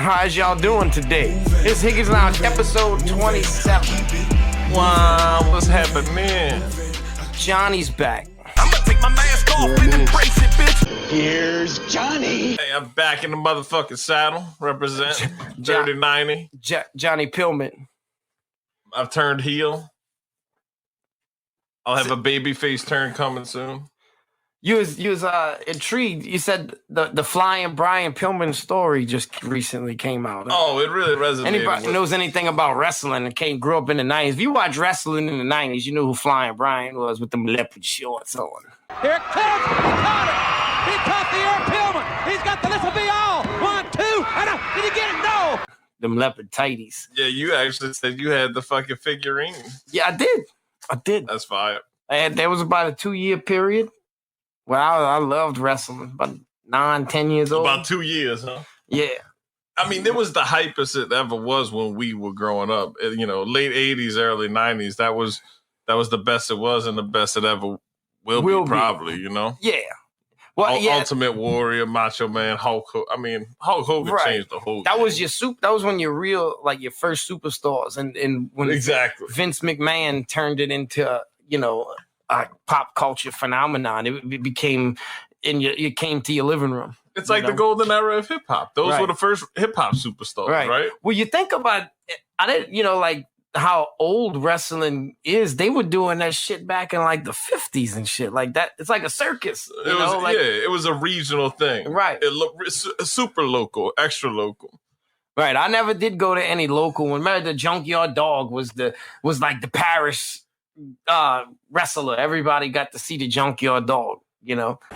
How's y'all doing today? It's Higgnz Lounge, episode 27. Wow, what's happening? Jonny's back. I'm gonna take my mask off and embrace it, bitch. Here's Jonny. Hey, I'm back in the motherfucking saddle, represent Dirty 90. Jonny Pillman. I've turned heel. I'll have a baby face turn coming soon. You was intrigued. You said the Flying Brian Pillman story just recently came out. Oh, it really resonated. Anybody knows anything about wrestling and grew up in the 90s? If you watch wrestling in the 90s, you knew who Flying Brian was with them leopard shorts on. Here it comes. He caught it. He caught the air Pillman. He's got the list of be all. 1, 2, and did he get it? No. Them leopard tighties. Yeah, you actually said you had the fucking figurine. Yeah, I did. That's fire. And there was about a 2-year period. Well, I loved wrestling, about 9, 10 years old. About 2 years, huh? Yeah. I mean, it was the hypest it ever was when we were growing up. You know, late 80s, early 90s. That was the best it was and the best it ever will be, probably, you know? Yeah. Well, Ultimate Warrior, Macho Man, Hulk Hogan. I mean, Hulk Hogan changed the whole That was that was when your your first superstars. And when Vince McMahon turned it into, a pop culture phenomenon. It became, you came to your living room. It's like the golden era of hip hop. Those were the first hip hop superstars, right? Well, you think about it, how old wrestling is. They were doing that shit back in like the 50s and shit like that. It's like a circus. It was a regional thing. Right. It looked super local, extra local. Right. I never did go to any local one. Remember the Junkyard Dog was like the Paris wrestler. Everybody got to see the Junkyard Dog,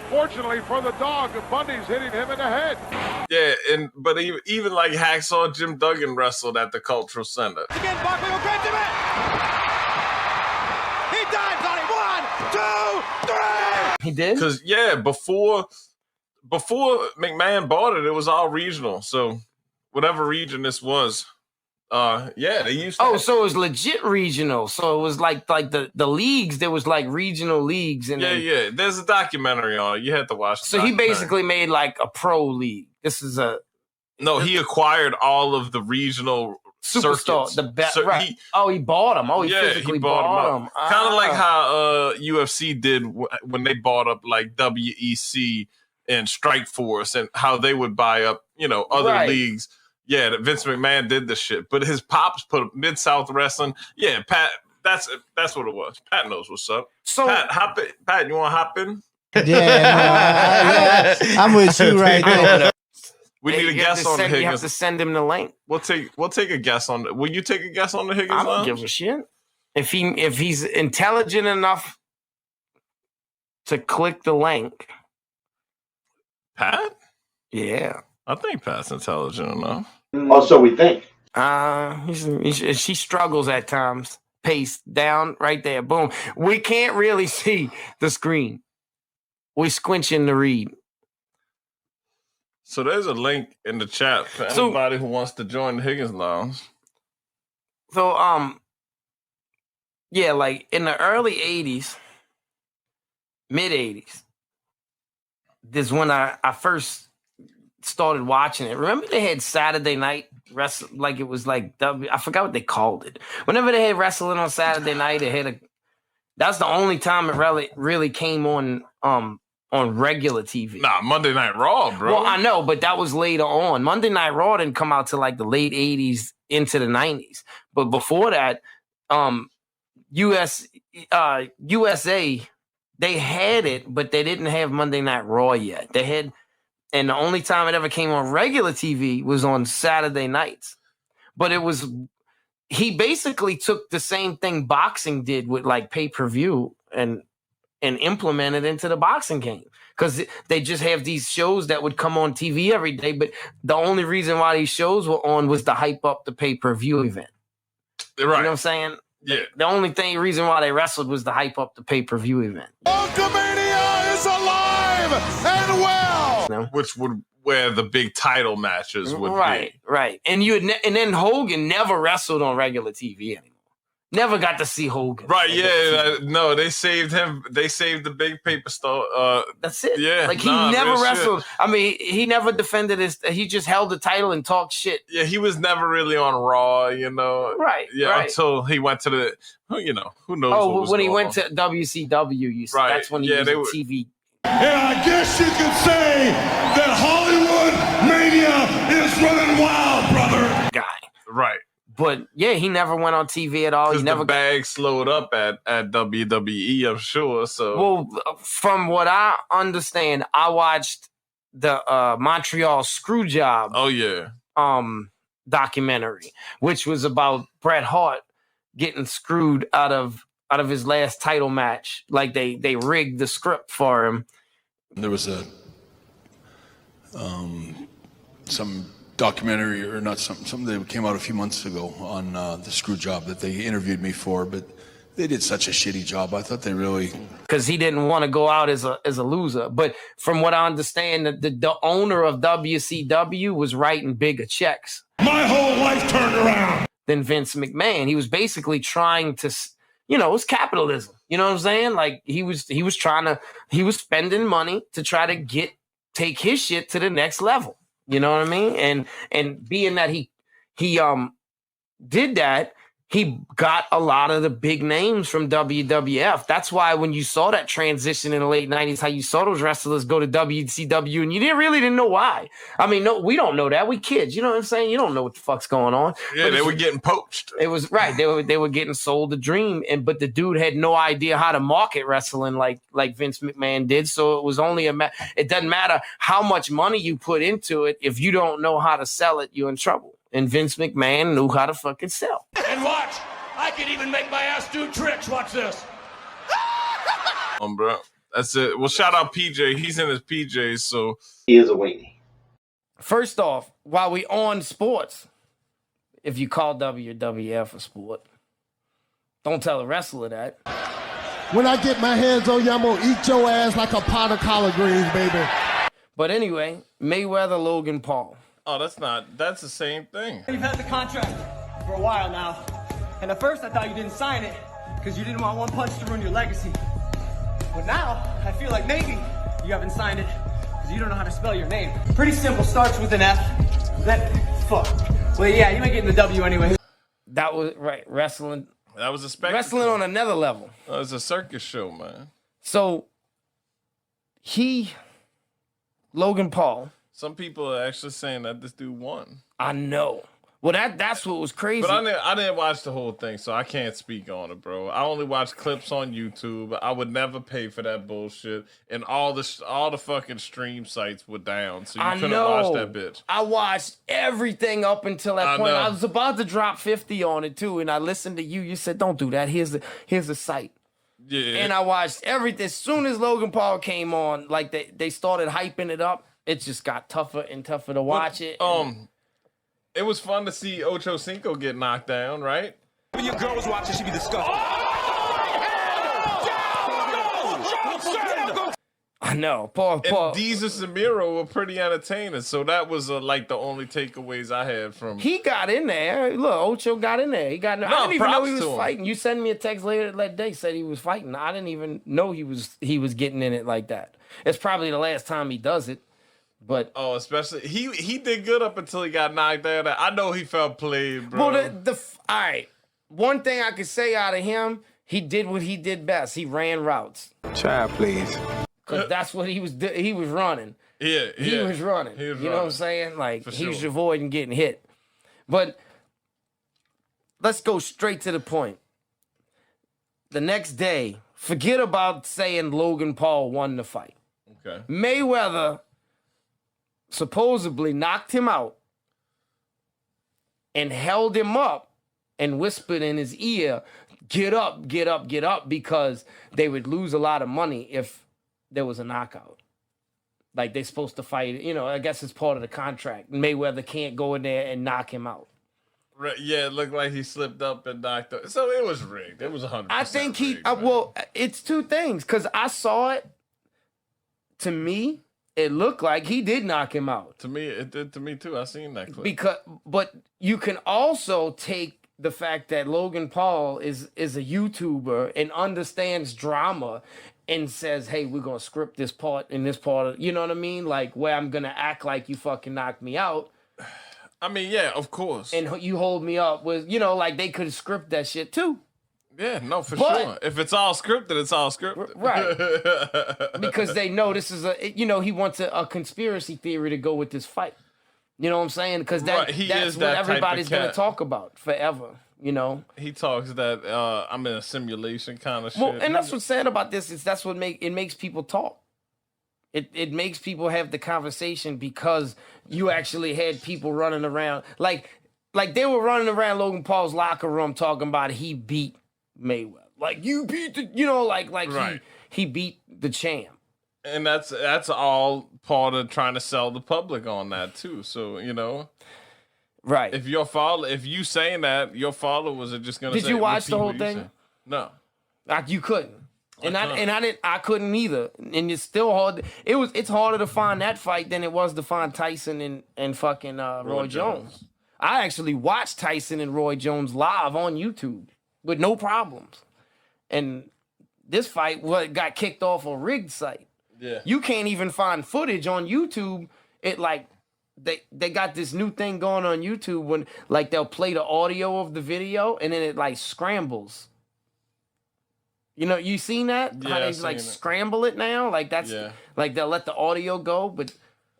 Fortunately for the dog, Bundy's hitting him in the head. Yeah, but even like Hacksaw Jim Duggan wrestled at the Cultural Center. Again, Buckley will get to it. He dives on it. 1, 2, 3. He did? Because before McMahon bought it, it was all regional. So whatever region this was. They used to. So it was legit regional. So it was like the leagues. There was like regional leagues, and There's a documentary on it. You had to watch. So he basically made like a pro league. This is he acquired all of the regional superstar, circuits. the best. Right. He bought them. He physically bought them. Kind of like how UFC did when they bought up like WEC and Strikeforce, and how they would buy up other leagues. Yeah, that Vince McMahon did this shit, but his pops put Mid-South Wrestling. Yeah, Pat, that's what it was. Pat knows what's up. So, Pat, hop in. Pat, you want to hop in? Yeah, I'm with you right there. We need a guess on the Higgnz. You have to send him the link. We'll take a guess on it. Will you take a guess on the Higgnz? I don't give a shit. If he's intelligent enough to click the link. Pat? Yeah. I think Pat's intelligent enough. So we think. She struggles at times. Paste down right there. Boom. We can't really see the screen. We're squinching to read. So there's a link in the chat for anybody who wants to join the Higgnz Lounge. So, like in the early 80s, mid 80s, this is when I first started watching it. Remember they had Saturday night wrestling, like it was like I forgot what they called it. Whenever they had wrestling on Saturday night, that's the only time it really came on regular TV. Nah, Monday Night Raw, bro. Well, I know, but that was later on. Monday Night Raw didn't come out till like the late 80s into the 90s. But before that, USA, they had it, but they didn't have Monday Night Raw yet. And the only time it ever came on regular TV was on Saturday nights. But he basically took the same thing boxing did with like pay-per-view and implemented into the boxing game. Because they just have these shows that would come on TV every day. But the only reason why these shows were on was to hype up the pay-per-view event. Right. You know what I'm saying? Yeah. The only reason why they wrestled was to hype up the pay-per-view event. Hulkamania is alive and well. Which would where the big title matches would be. Right. And then Hogan never wrestled on regular TV anymore. Never got to see Hogan. Right, yeah. No, they saved him. They saved the big paper store. That's it. Yeah. Like, he never wrestled. Shit. I mean, he never defended his... He just held the title and talked shit. Yeah, he was never really on Raw, you know. Right, Yeah, right. until he went to the... You know, who knows Oh, what was when he going went on. to WCW, you said. Right. That's when he was on TV. And I guess you could say that Hollywood Mania is running wild, brother. Guy. Right. But yeah, he never went on TV at all. He never the bag slowed up at WWE, I'm sure. So well, from what I understand, I watched the Montreal Screwjob. Oh yeah. Documentary, which was about Bret Hart getting screwed out of his last title match. Like they rigged the script for him. There was some documentary, or not something that came out a few months ago on the screw job that they interviewed me for, but they did such a shitty job. I thought they really... Because he didn't want to go out as a loser. But from what I understand, the owner of WCW was writing bigger checks. My whole life turned around. Than Vince McMahon. He was basically trying to, you know, it's capitalism. You know what I'm saying? Like he was spending money to try to take his shit to the next level. You know what I mean? And being that he did that, he got a lot of the big names from WWF. That's why when you saw that transition in the late 90s, how you saw those wrestlers go to WCW, and you really didn't know why. I mean, no, we don't know that. We kids, you know what I'm saying? You don't know what the fuck's going on. Yeah, they were getting poached. It was right. They were getting sold a dream, but the dude had no idea how to market wrestling like Vince McMahon did. So it was only it doesn't matter how much money you put into it. If you don't know how to sell it, you're in trouble. And Vince McMahon knew how to fucking sell. And watch, I can even make my ass do tricks. Watch this. Bro. That's it. Well, shout out PJ. He's in his PJs, so He is a weenie. First off, while we on sports, if you call WWF a sport, don't tell a wrestler that. When I get my hands on you, I'm gonna eat your ass like a pot of collard greens, baby. But anyway, Mayweather, Logan Paul. Oh, that's the same thing. You've had the contract for a while now. And at first I thought you didn't sign it because you didn't want one punch to ruin your legacy. But now I feel like maybe you haven't signed it because you don't know how to spell your name. Pretty simple, starts with an F. Then fuck. Well, yeah, you might get in the W anyway. That was right, wrestling. That was a spectacle. Wrestling on another level. It was a circus show, man. So Logan Paul. Some people are actually saying that this dude won. I know. Well, that's what was crazy. But I didn't watch the whole thing, so I can't speak on it, bro. I only watched clips on YouTube. I would never pay for that bullshit, and all the fucking stream sites were down, so you couldn't watch that bitch. I watched everything up until that point. I was about to drop 50 on it too, and I listened to you. You said, "Don't do that. Here's the site." Yeah. And I watched everything. As soon as Logan Paul came on, like they started hyping it up. It just got tougher and tougher to watch it. It was fun to see Ocho Cinco get knocked down, right? When your girl was watching, she'd be disgusted. I know. Paul. And Jesus and Miro were pretty entertaining, so that was like the only takeaways I had from. He got in there. Look, Ocho got in there. I didn't even know he was fighting. You sent me a text later that day, said he was fighting. I didn't even know he was getting in it like that. It's probably the last time he does it. But especially he did good up until he got knocked out. I know he felt played, bro. Well, all right. One thing I could say out of him, he did what he did best. He ran routes. Child, please. Because that's what he was running. Yeah, he was running. You know what I'm saying? Like he was avoiding getting hit. But let's go straight to the point. The next day, forget about saying Logan Paul won the fight. Okay. Mayweather supposedly knocked him out and held him up and whispered in his ear, "Get up, get up, get up," because they would lose a lot of money if there was a knockout. Like they're supposed to fight, I guess it's part of the contract. Mayweather can't go in there and knock him out. Right, yeah, it looked like he slipped up and knocked out. So it was rigged. It was 100%. I think rigged, it's two things because I saw it. To me, it looked like he did knock him out. To me, it did to me too. I seen that clip. But you can also take the fact that Logan Paul is a YouTuber and understands drama and says, hey, we're going to script this part and this part of, you know what I mean? Like, where I'm going to act like you fucking knocked me out. I mean, yeah, of course. And you hold me up with, you know, like they could script that shit too. Yeah, no, for sure. If it's all scripted, it's all scripted. Right. Because they know this is he wants a conspiracy theory to go with this fight. You know what I'm saying? Because that's what everybody's going to talk about forever, you know? He talks that I'm in a simulation kind of shit. Well, and that's what's sad about this is that's what makes people talk. It makes people have the conversation because you actually had people running around. Like they were running around Logan Paul's locker room talking about he beat Mayweather. Like, you beat the, you know, like right. he beat the champ. And that's all part of trying to sell the public on that too. So, you know, right. If you saying that, your followers are just gonna. Did you watch the whole thing? No, you couldn't. I couldn't either. And it's still hard. It's harder to find that fight than it was to find Tyson and fucking Roy Jones. I actually watched Tyson and Roy Jones live on YouTube with no problems. And this fight got kicked off a rigged site. Yeah. You can't even find footage on YouTube. It like they got this new thing going on YouTube when like they'll play the audio of the video and then it like scrambles. You know, you seen that? Yeah, how they like scramble it now? Like that's like they'll let the audio go, but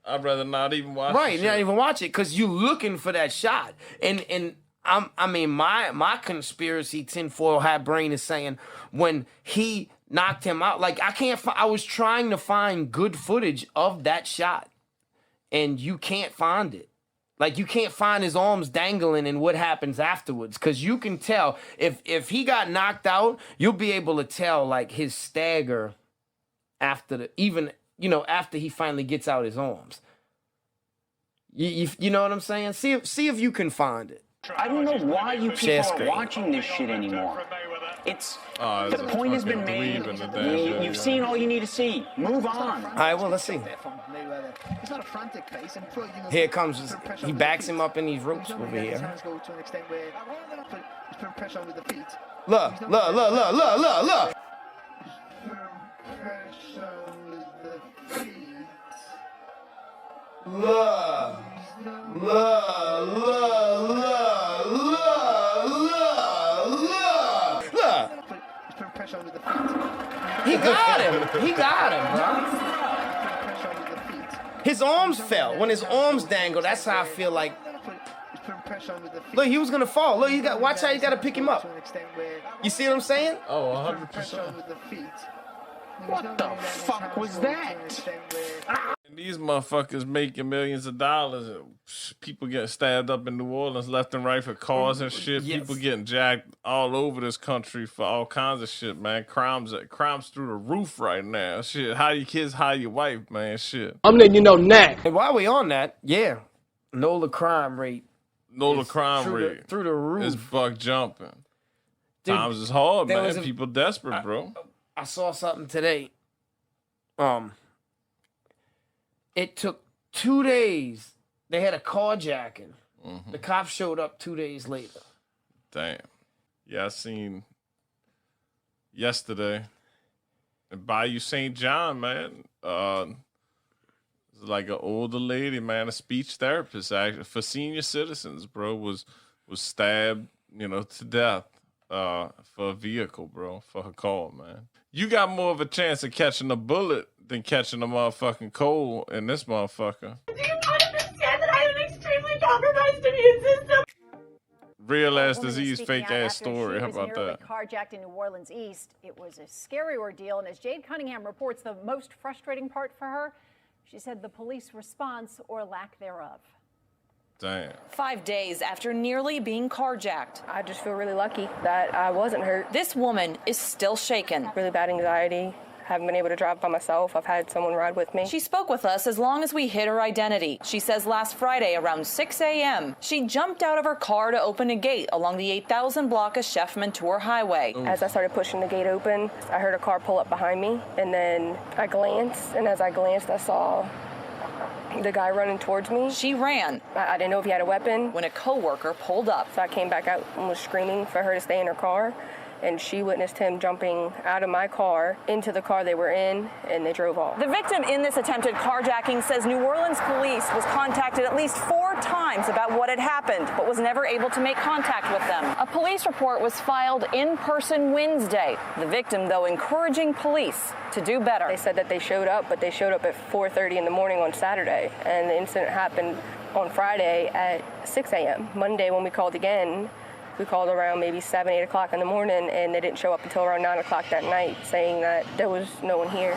I'd rather not even watch right, not even watch it because you're looking for that shot. And I mean my conspiracy tinfoil hat brain is saying when he knocked him out, like I was trying to find good footage of that shot, and you can't find it. Like you can't find his arms dangling and what happens afterwards, because you can tell if he got knocked out, you'll be able to tell like his stagger after after he finally gets out his arms. You know what I'm saying? See if you can find it. I don't know why you people aren't watching this shit anymore. The point has been made. You've seen all you need to see. Move on. All right, well, let's see. Here comes, he backs him up in these ropes over here. Look. He got him, bro. His arms fell. When his arms dangled, that's how I feel like. Look, he was gonna fall. Look, watch how you gotta pick him up. You see what I'm saying? Oh, 100%. What the fuck was that? And these motherfuckers making millions of dollars. People getting stabbed up in New Orleans left and right for cars and shit. Yes. People getting jacked all over this country for all kinds of shit, man. Crimes through the roof right now. Shit, how your kids, how your wife, man. Shit. I'm letting you know next. And while we on that, yeah, NOLA crime rate. NOLA crime rate through the roof. It's buck jumping. Dude, times is hard, man. People desperate, bro. I saw something today. It took 2 days. They had a carjacking. Mm-hmm. The cops showed up 2 days later. Damn. Yeah, I seen yesterday in Bayou St. John, man. Like an older lady, man, a speech therapist, actually, for senior citizens, bro, was stabbed, to death for a vehicle, bro, for her call, man. You got more of a chance of catching a bullet than catching a motherfucking cold in this motherfucker. Do you not understand that I have an extremely compromised immune system? Real ass disease, fake ass story. How about that? Carjacked in New Orleans East. It was a scary ordeal, and as Jade Cunningham reports, the most frustrating part for her, she said the police response or lack thereof. Damn. 5 days after nearly being carjacked. I just feel really lucky that I wasn't hurt. This woman is still shaken. Really bad anxiety. Haven't been able to drive by myself. I've had someone ride with me. She spoke with us as long as we hid her identity. She says last Friday around 6 a.m., she jumped out of her car to open a gate along the 8,000 block of Sheffman Tour Highway. As I started pushing the gate open, I heard a car pull up behind me, and then I glanced, and as I glanced, I saw the guy running towards me. She ran. I didn't know if he had a weapon. When a coworker pulled up. So I came back out and was screaming for her to stay in her car. And she witnessed him jumping out of my car into the car they were in, and they drove off. The victim in this attempted carjacking says New Orleans police was contacted at least 4 times about what had happened, but was never able to make contact with them. A police report was filed in person Wednesday. The victim, though, encouraging police to do better. They said that they showed up, but they showed up at 4:30 in the morning on Saturday, and the incident happened on Friday at 6 a.m. Monday, when we called again, we called around maybe 7, 8 o'clock in the morning, and they didn't show up until around 9 o'clock that night, saying that there was no one here.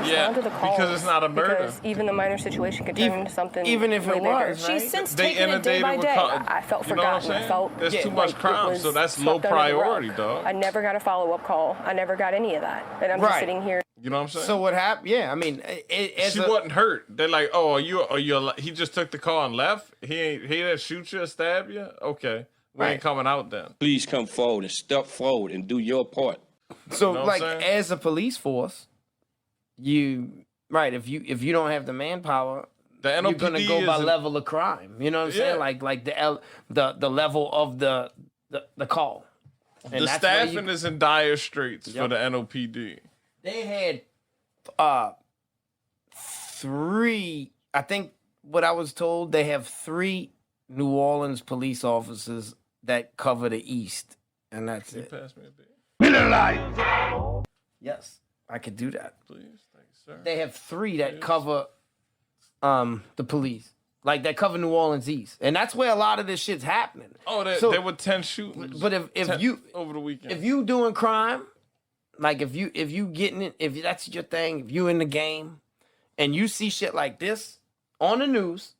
Yeah, because it's not a murder. Because even the minor situation could turn into something even if it way bigger. was, right? She's since They taken it day by inundated day. with I felt You know what I'm forgotten. I saying? felt There's too like much it crime, was so that's low swept under the rug. priority, dog. I never got a follow-up call. I never got any of that. And I'm just Right. sitting here. You know what I'm saying? So what happened? Yeah, I mean, She wasn't hurt. They're like, oh, are you? He just took the car and left. He didn't shoot you or stab you. Okay, we ain't coming out then. Please come forward and step forward and do your part. So, You know what like, I'm saying? as a police force, if you don't have the manpower, The you're gonna NOPD go by is a- level of crime. You know what I'm saying? Like the level of the call. And The that's where staffing is in dire straits for the NOPD. They had 3. I think what I was told, they have 3 New Orleans police officers that cover the East, and that's it. Pass me a bit. Miller Lite. Yes, I could do that. Please, thank you, sir. They have 3 that cover the police, like that cover New Orleans East, and that's where a lot of this shit's happening. Oh, there were 10 shootings. But if 10 you over the weekend, if you doing crime, like if you getting it, if that's your thing, if you in the game, and you see shit like this on the news,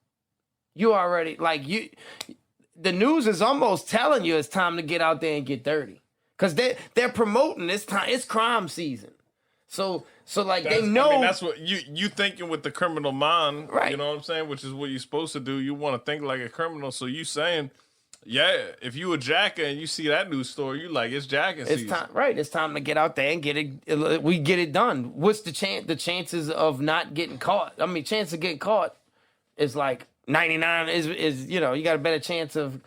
you already the news is almost telling you it's time to get out there and get dirty, because they're promoting this time. It's crime season, so like they know. I mean, that's what you thinking with the criminal mind, Right. You know what I'm saying? Which is what you're supposed to do. You want to think like a criminal. So you saying, yeah, if you a jacker and you see that news story, you like it's jacking It's season. time, right? It's time to get out there and get it. We get it done. What's the chances of not getting caught? I mean, chance of getting caught is like 99. Is you got a better chance of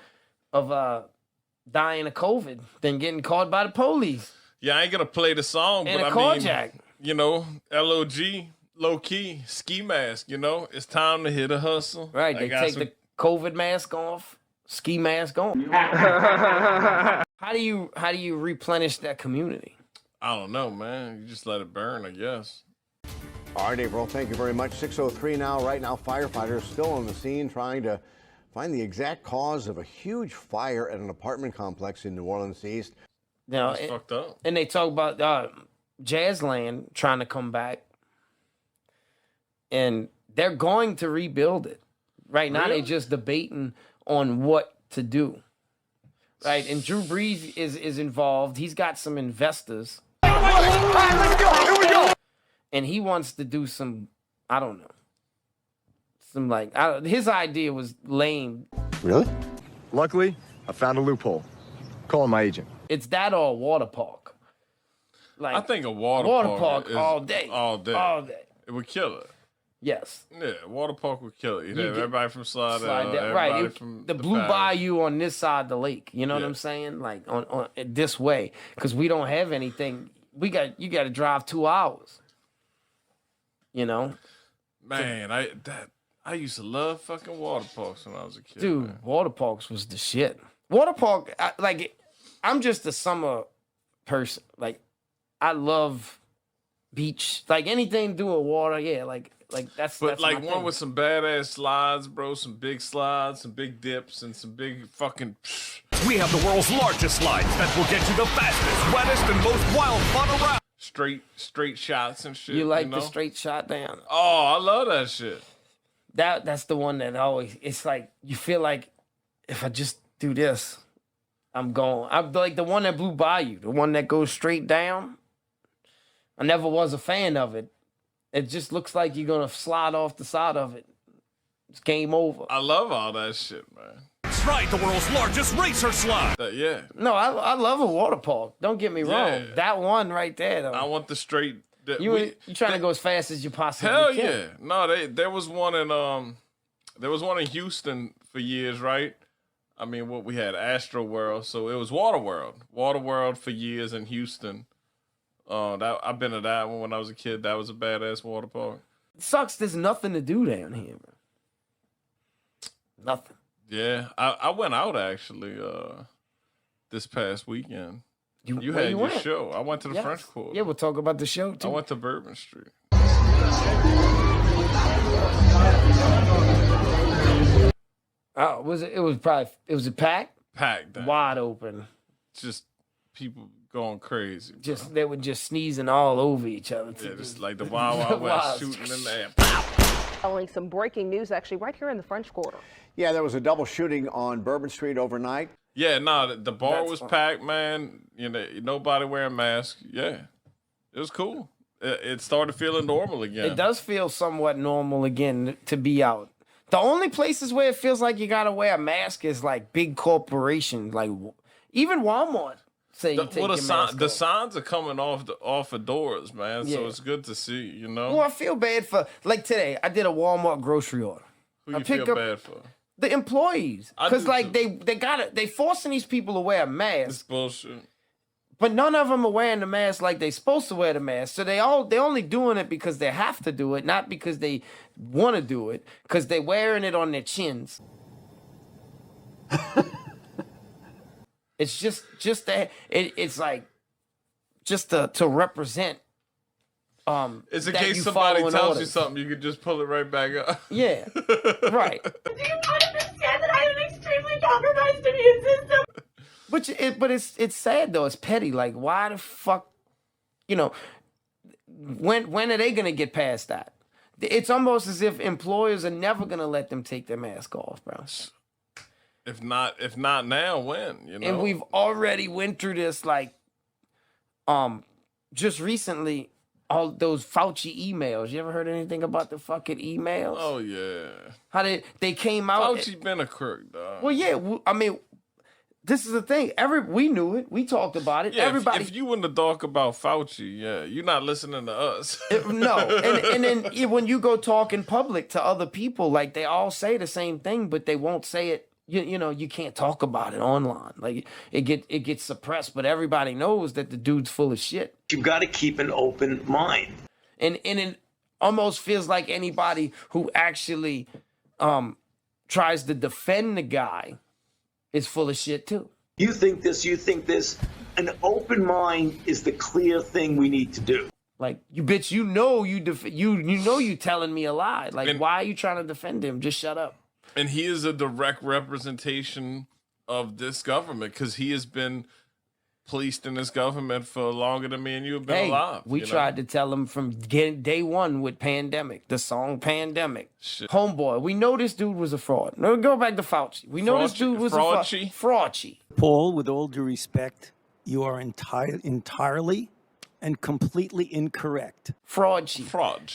dying of COVID than getting caught by the police. Yeah, I ain't gonna play the song, And but a I mean, carjack. LOG, low key, ski mask. It's time to hit a hustle. Right? I They got take some- the COVID mask off, ski mask on. How do you replenish that community? I don't know, man. You just let it burn, I guess. All right, April, thank you very much. 6:03 now. Right now, firefighters still on the scene trying to find the exact cause of a huge fire at an apartment complex in New Orleans East. That's fucked up. And they talk about Jazzland trying to come back, and they're going to rebuild it. Right now, Really? they're just debating on what to do. Right, and Drew Brees is involved. He's got some investors. Let's go. Here we go. And he wants to do some, I don't know, his idea was lame. Really? Luckily, I found a loophole. Calling my agent. It's that or a water park. Like, I think a water park is all day. All day. All day. It would kill it. Yes. Yeah, water park would kill it. You'd You have get- everybody from Slidell, Slide down. everybody Right. from The Blue palace. Bayou on this side of the lake. You know what Yeah. I'm saying? Like on this way. Because we don't have anything. You got to drive 2 hours. You know? Man, I used to love fucking water parks when I was a kid. Dude, man. water parks was the shit. Water park, I'm just a summer person. Like, I love beach. Like, anything to do with water, yeah. Like that's But that's like my one thing. with some badass slides, bro, some big slides, some big dips, and some big fucking. We have the world's largest slides that will get you the fastest, wettest, and most wild fun around. Straight shots and shit. You like know? the straight shot down? Oh, I love that shit. That's the one that always. It's like you feel like if I just do this, I'm going. I'm like the one that blew by you, the one that goes straight down. I never was a fan of it. It just looks like you're gonna slide off the side of it. It's game over. I love all that shit, man. Ride the world's largest racer slide. Yeah. No, I love a water park. Don't get me wrong. Yeah. That one right there, though. I want the straight You trying to go as fast as you possibly Hell can. yeah. No, there was one in Houston for years, right? I mean, what we had Astro World, so it was Water World for years in Houston. I've been to that one when I was a kid. That was a badass water park. It sucks. There's nothing to do down here, man. Nothing. Yeah, I went out actually this past weekend. You had your show. I went to the French Quarter. Yeah, we'll talk about the show too. I went to Bourbon Street. Oh, was it? It was a packed? Packed. Wide open. Just people going crazy. They were just sneezing all over each other. Yeah, just like the Wild Wild West shooting in the air. Following some breaking news actually right here in the French Quarter. Yeah, there was a double shooting on Bourbon Street overnight. Yeah, no, the bar was packed, man. You know, nobody wearing masks. Yeah, it was cool. It started feeling normal again. It does feel somewhat normal again to be out. The only places where it feels like you gotta wear a mask is like big corporations, like even Walmart. Say you take your mask off. The signs are coming off the doors, man. Yeah. So it's good to see, you know. Well, I feel bad for like today. I did a Walmart grocery order. Who you feel bad for? The employees, I because do like they forcing these people to wear a mask. It's bullshit. But none of them are wearing the mask like they're supposed to wear the mask. So they're only doing it because they have to do it, not because they want to do it, because they're wearing it on their chins. It's just that it's like just to represent. It's in that case you somebody following tells orders. you something, you can just pull it right back up. Yeah, right. Do you not understand that I have an extremely compromised immune system? But it's sad though. It's petty. Like, why the fuck? You know, when are they gonna get past that? It's almost as if employers are never gonna let them take their mask off, bro. If not now, when? You know. And we've already went through this, like, just recently. All those Fauci emails. You ever heard anything about the fucking emails? Oh yeah. How they came out? Fauci been a crook, dog. Well, yeah. I mean, this is the thing. We knew it. We talked about it. Yeah, Everybody. if you want to talk about Fauci, yeah, you're not listening to us. No, and then when you go talk in public to other people, like they all say the same thing, but they won't say it. You know, you can't talk about it online. Like it gets suppressed, but everybody knows that the dude's full of shit. You've got to keep an open mind. And it almost feels like anybody who actually tries to defend the guy is full of shit too. You think this. An open mind is the clear thing we need to do. Like, you bitch, you know you telling me a lie. Like, why are you trying to defend him? Just shut up. And he is a direct representation of this government because he has been policed in this government for longer than me and you have been alive. We tried to tell him from day one with Pandemic, the song Pandemic. Shit. Homeboy, we know this dude was a fraud. No, go back to Fauci. We know this dude was a fraud. Paul, with all due respect, you are entirely and completely incorrect. Fraud.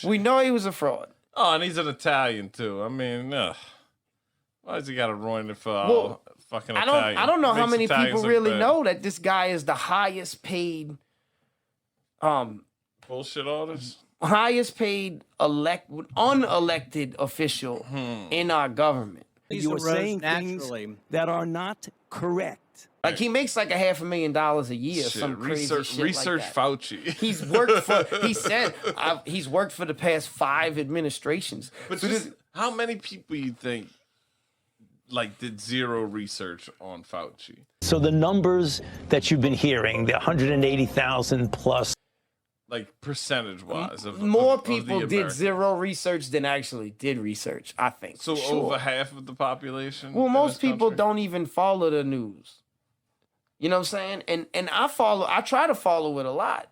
We know he was a fraud. Oh, and he's an Italian too. I mean, why does he got to ruin it for all fucking Italian? I don't know how many Italians people really bad. know that this guy is the highest paid bullshit artist. Highest paid unelected official in our government. You are saying things that are not correct. Like he makes like $500,000 a year, Shit, some crazy shit research like that. Fauci. He's worked for. He said he's worked for the past 5 administrations. But just, how many people you think like did zero research on Fauci? So the numbers that you've been hearing, the 180,000 plus. Like percentage-wise, more of people the did American. zero research than actually did research. I think. So Sure. over half of the population. Well, in most this people country? don't even follow the news. You know what I'm saying? And I try to follow it a lot.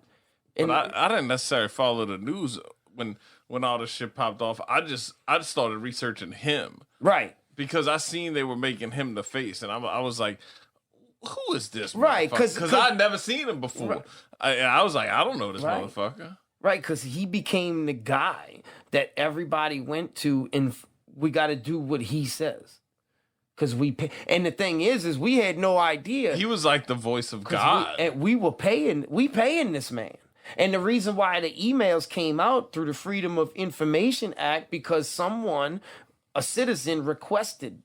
And But I didn't necessarily follow the news when all this shit popped off. I just started researching him. Right. Because I seen they were making him the face, and I was like, who is this? Right, Because I'd never seen him before. Right. I was like, I don't know this Right. motherfucker. Right, because he became the guy that everybody went to, and we got to do what he says. Because we pay, and the thing is we had no idea. He was like the voice of God. We paying this man. And the reason why the emails came out through the Freedom of Information Act, because someone, a citizen, requested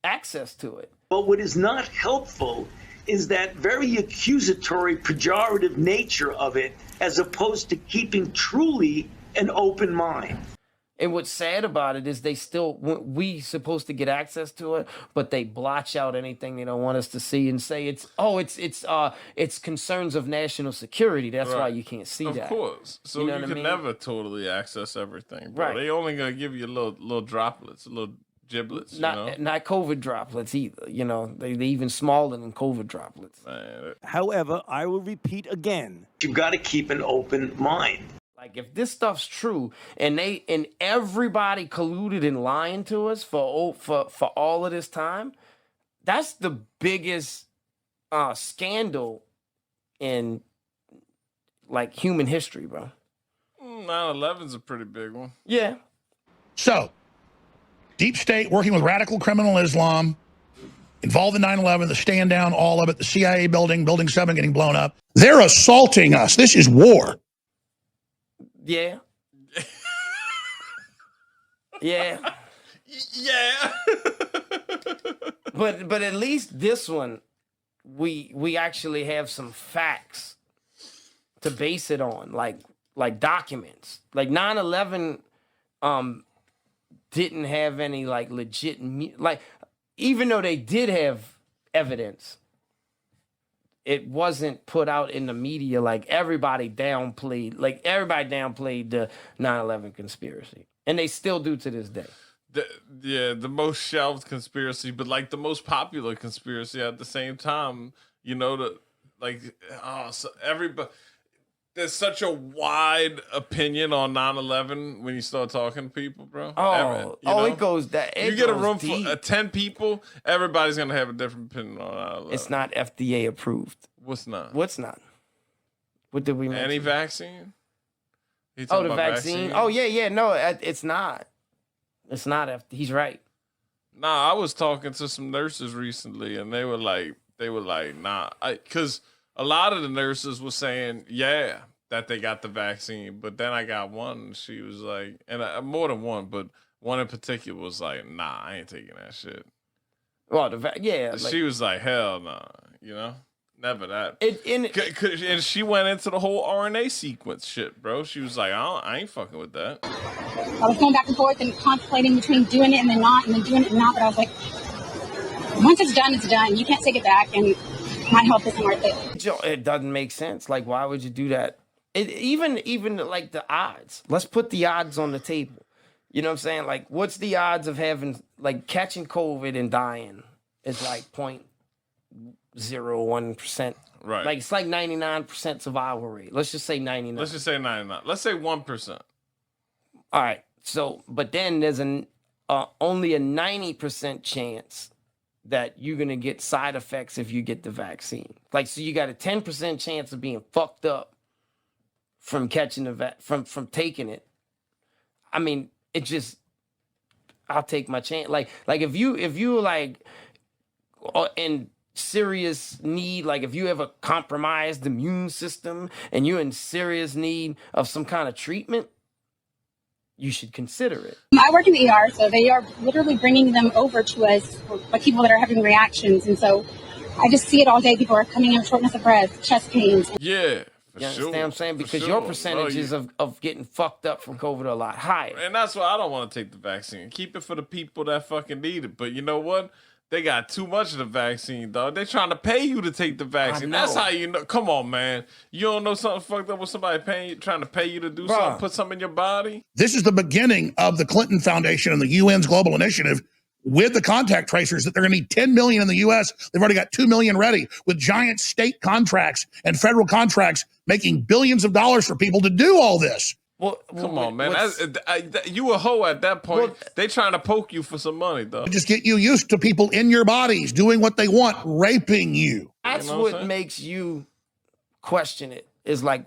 access to it. But what is not helpful is that very accusatory, pejorative nature of it, as opposed to keeping truly an open mind. And what's sad about it is we supposed to get access to it, but they blotch out anything they don't want us to see and say it's concerns of national security. That's why you can't see that. Of course. So you know you can never totally access everything, bro. Right. They only gonna give you little droplets, little giblets. Not COVID droplets either. You know, they even smaller than COVID droplets. Man. However, I will repeat again. You've got to keep an open mind. Like, if this stuff's true and everybody colluded in lying to us for all of this time, that's the biggest scandal in like human history, bro. 9/11's a pretty big one. Yeah. So, deep state working with radical criminal Islam, involved in 9/11, the stand down, all of it, the CIA building 7 getting blown up. They're assaulting us. This is war. Yeah. Yeah. Yeah. But at least this one, we actually have some facts to base it on, like documents. Like 9/11 didn't have any like legit even though they did have evidence, it wasn't put out in the media. Like everybody downplayed the 9/11 conspiracy, and they still do to this day. The most shelved conspiracy, but like the most popular conspiracy at the same time. You know, so everybody. There's such a wide opinion on 9/11 when you start talking to people, bro. It goes that. You get a room for 10 people, everybody's gonna have a different opinion on 9/11. It's not FDA approved. What's not? What did we mention? Any vaccine? The vaccine? Oh yeah. No, it's not. It's not. He's right. Nah, I was talking to some nurses recently, and they were like, nah, because a lot of the nurses were saying, yeah, that they got the vaccine, but then I got one, and she was like, and more than one, but one in particular was like, nah, I ain't taking that shit. Well, she was like, hell nah, you know, never that. And she went into the whole RNA sequence shit, bro. She was like, I ain't fucking with that. I was going back and forth and contemplating between doing it and then not, and then doing it and not, but I was like, once it's done, it's done. You can't take it back, and my health isn't worth it. It doesn't make sense. Like, why would you do that? Even like the odds. Let's put the odds on the table. You know what I'm saying? Like, what's the odds of catching COVID and dying? It's like 0.01%. Right. Like, it's like 99% survival rate. Let's just say 99. Let's just say 99. Let's say 1%. All right. So, but then there's only a 90% chance that you're going to get side effects if you get the vaccine. Like, so you got a 10% chance of being fucked up from catching from taking it. I mean, it just, I'll take my chance. Like if you like in serious need, like if you have a compromised immune system and you're in serious need of some kind of treatment, you should consider it. I work in the ER, so they are literally bringing them over to us for people that are having reactions. And so I just see it all day. People are coming in with shortness of breath, chest pains. Yeah. You understand what I'm saying? Because your percentages of getting fucked up from COVID are a lot higher. And that's why I don't want to take the vaccine. Keep it for the people that fucking need it. But you know what? They got too much of the vaccine, dog. They're trying to pay you to take the vaccine. That's how you know. Come on, man. You don't know something fucked up with somebody trying to pay you to do something, put something in your body? This is the beginning of the Clinton Foundation and the UN's global initiative with the contact tracers, that they're going to need 10 million in the U.S. They've already got 2 million ready, with giant state contracts and federal contracts making billions of dollars for people to do all this. Well, come on, man. You a hoe at that point. They trying to poke you for some money, though. Just get you used to people in your bodies doing what they want, raping you. That's what makes you question it. Is like,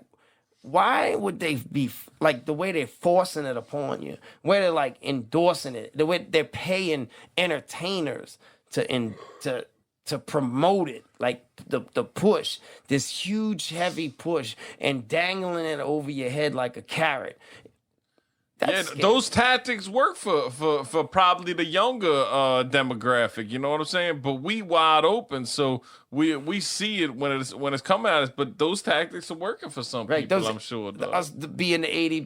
why would they be like the way they're forcing it upon you, where they're like endorsing it, the way they're paying entertainers to to promote it, like the push, this huge heavy push, and dangling it over your head like a carrot. That's scary. Those tactics work for probably the younger demographic. You know what I'm saying? But we wide open, so we see it when it's coming at us. But those tactics are working for some people, I'm sure. Us being the 80s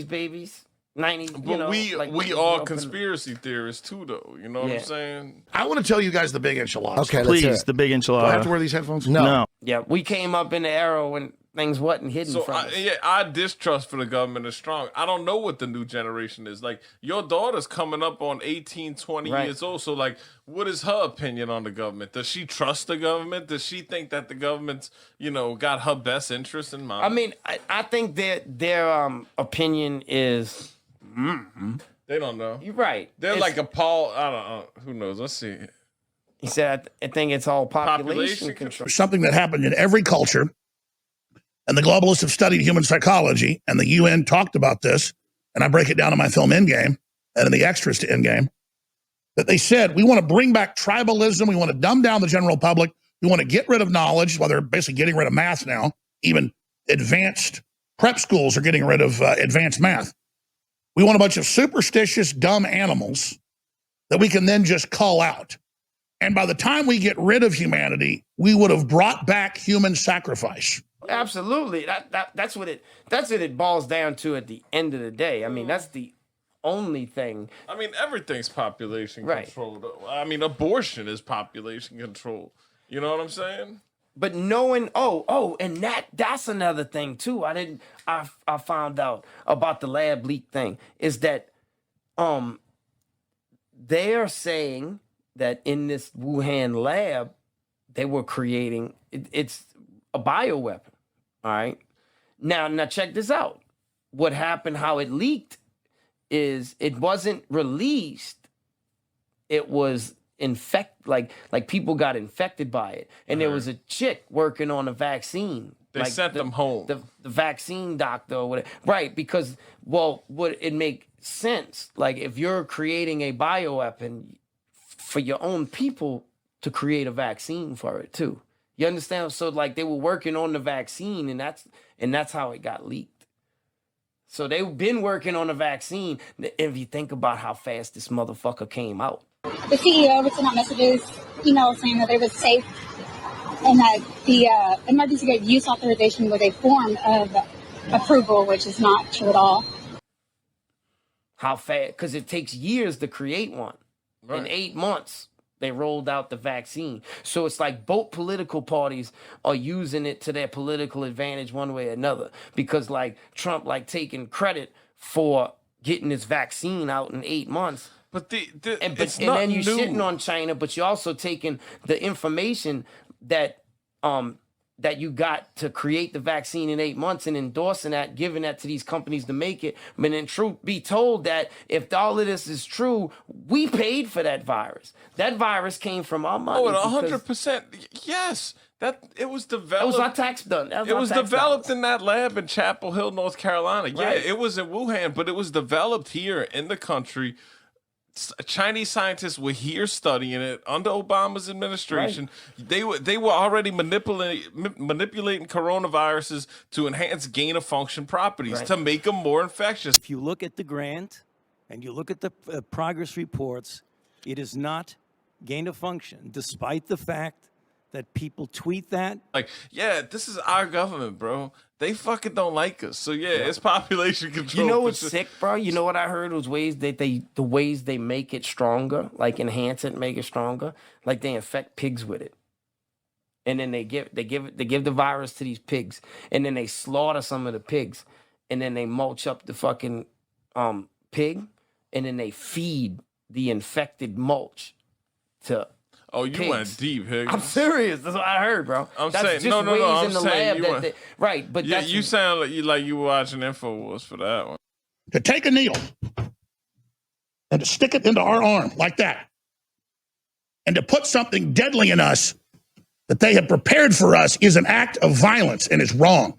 babies. 90s, but we all conspiracy theorists too, though. You know what I'm saying? I want to tell you guys the big enchiladas. Okay, please, the big enchilada. Do I have to wear these headphones? No. Yeah, we came up in the era when things wasn't hidden from us. Our distrust for the government is strong. I don't know what the new generation is. Like, your daughter's coming up on 18, 20 years old. So, like, what is her opinion on the government? Does she trust the government? Does she think that the government's, got her best interest in mind? I mean, I think their opinion is... They don't know. You're right. They're like a Paul. I don't know. Who knows? Let's see. He said, I think it's all population control. Something that happened in every culture, and the globalists have studied human psychology, and the UN talked about this, and I break it down in my film Endgame, and in the extras to Endgame, that they said, we want to bring back tribalism, we want to dumb down the general public, we want to get rid of knowledge, well, they're basically getting rid of math now, even advanced prep schools are getting rid of advanced math. We want a bunch of superstitious, dumb animals that we can then just call out. And by the time we get rid of humanity, we would have brought back human sacrifice. Absolutely. That's what it boils down to at the end of the day. I mean, that's the only thing. I mean, everything's population control. I mean, abortion is population control. You know what I'm saying? But knowing, and that's another thing too. I found out about the lab leak thing is that they're saying that in this Wuhan lab they were creating it's a bioweapon. All right. Now check this out. What happened, how it leaked is it wasn't released. It was like people got infected by it, and there was a chick working on a vaccine. They sent them home. The vaccine doctor or whatever, right? Because would it make sense? Like if you're creating a bioweapon for your own people, to create a vaccine for it too. You understand? So like they were working on the vaccine, and that's how it got leaked. So they've been working on the vaccine. If you think about how fast this motherfucker came out. The CEO would send out messages, emails saying that it was safe and that the emergency use authorization was a form of approval, which is not true at all. How fast? Because it takes years to create one. Right. In 8 months, they rolled out the vaccine. So it's like both political parties are using it to their political advantage one way or another. Because like Trump, like taking credit for getting this vaccine out in 8 months. But and then you're shitting on China, but you're also taking the information that you got to create the vaccine in 8 months and endorsing that, giving that to these companies to make it. But in truth be told, that if all of this is true, we paid for that virus. That virus came from our money. 100%. Yes. That it was developed. It was our tax done. It was developed in that lab in Chapel Hill, North Carolina. Yeah, right. It was in Wuhan, but it was developed here in the country. Chinese scientists were here studying it under Obama's administration. Right. They were already manipulating coronaviruses to enhance gain of function properties, to make them more infectious. If you look at the grant and you look at the progress reports, it is not gain of function, despite the fact that people tweet that. Like, yeah, this is our government, bro. They fucking don't like us. So yeah, it's population control. You know what's sick, bro? You know what I heard was the ways they make it stronger, like enhance it, make it stronger. Like they infect pigs with it, and then they give the virus to these pigs, and then they slaughter some of the pigs, and then they mulch up the fucking pig, and then they feed the infected mulch to. Oh, you pigs. Went deep, Higgnz. I'm serious. That's what I heard, bro. I'm that's saying just no. ways I'm in the saying lab that right, but yeah, that's, you sound like you were watching InfoWars for that one. To take a needle and to stick it into our arm like that, and to put something deadly in us that they have prepared for us is an act of violence and is wrong.